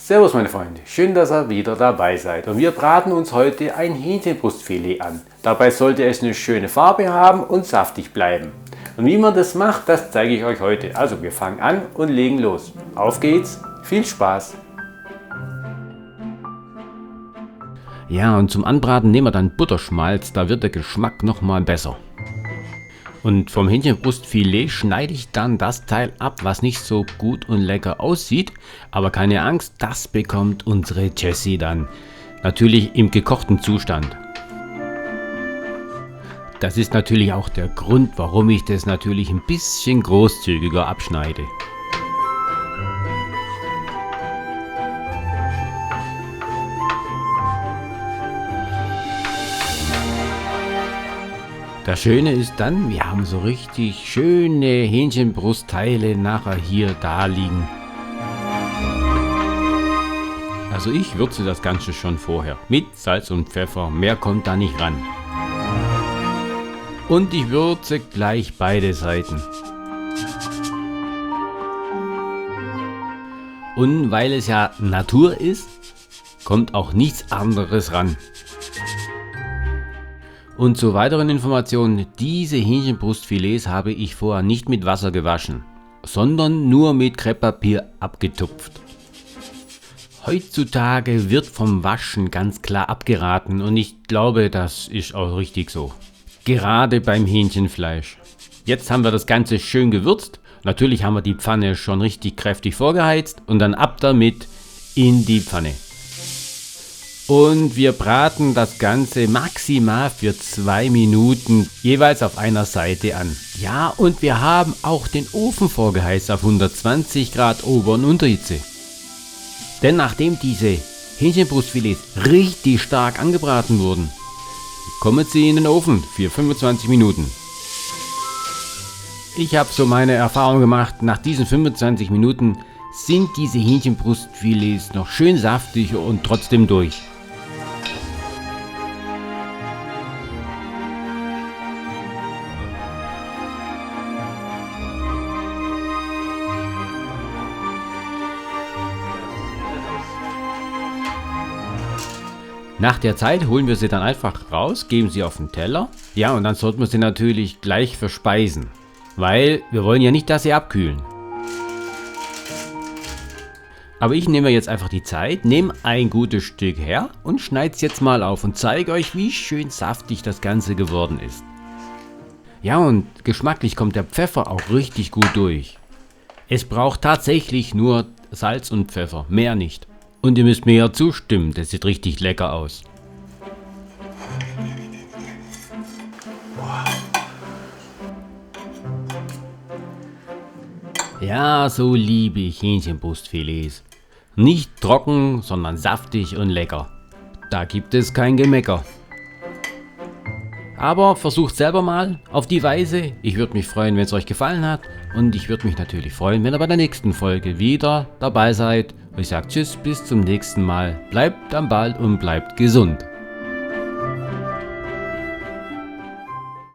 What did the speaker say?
Servus meine Freunde, schön, dass ihr wieder dabei seid. Und wir braten uns heute ein Hähnchenbrustfilet an. Dabei sollte es eine schöne Farbe haben und saftig bleiben. Und wie man das macht, das zeige ich euch heute. Also wir fangen an und legen los. Auf geht's, viel Spaß! Ja, und zum Anbraten nehmen wir dann Butterschmalz, da wird der Geschmack nochmal besser. Und vom Hähnchenbrustfilet schneide ich dann das Teil ab, was nicht so gut und lecker aussieht. Aber keine Angst, das bekommt unsere Jessie dann. Natürlich im gekochten Zustand. Das ist natürlich auch der Grund, warum ich das natürlich ein bisschen großzügiger abschneide. Das Schöne ist dann, wir haben so richtig schöne Hähnchenbrustteile nachher hier da liegen. Also ich würze das Ganze schon vorher mit Salz und Pfeffer, mehr kommt da nicht ran. Und ich würze gleich beide Seiten. Und weil es ja Natur ist, kommt auch nichts anderes ran. Und zu weiteren Informationen, diese Hähnchenbrustfilets habe ich vorher nicht mit Wasser gewaschen, sondern nur mit Krepppapier abgetupft. Heutzutage wird vom Waschen ganz klar abgeraten und ich glaube, das ist auch richtig so. Gerade beim Hähnchenfleisch. Jetzt haben wir das Ganze schön gewürzt. Natürlich haben wir die Pfanne schon richtig kräftig vorgeheizt und dann ab damit in die Pfanne. Und wir braten das Ganze maximal für 2 Minuten jeweils auf einer Seite an. Ja, und wir haben auch den Ofen vorgeheizt auf 120 Grad Ober- und Unterhitze. Denn nachdem diese Hähnchenbrustfilets richtig stark angebraten wurden, kommen sie in den Ofen für 25 Minuten. Ich habe so meine Erfahrung gemacht, nach diesen 25 Minuten sind diese Hähnchenbrustfilets noch schön saftig und trotzdem durch. Nach der Zeit holen wir sie dann einfach raus, geben sie auf den Teller. Ja, und dann sollten wir sie natürlich gleich verspeisen, weil wir wollen ja nicht, dass sie abkühlen. Aber ich nehme jetzt einfach die Zeit, nehme ein gutes Stück her und schneide es jetzt mal auf und zeige euch, wie schön saftig das Ganze geworden ist. Ja, und geschmacklich kommt der Pfeffer auch richtig gut durch. Es braucht tatsächlich nur Salz und Pfeffer, mehr nicht. Und ihr müsst mir ja zustimmen, das sieht richtig lecker aus. Ja, so liebe ich Hähnchenbrustfilets. Nicht trocken, sondern saftig und lecker. Da gibt es kein Gemecker. Aber versucht selber mal auf die Weise. Ich würde mich freuen, wenn es euch gefallen hat. Und ich würde mich natürlich freuen, wenn ihr bei der nächsten Folge wieder dabei seid. Ich sage tschüss, bis zum nächsten Mal. Bleibt am Ball und bleibt gesund.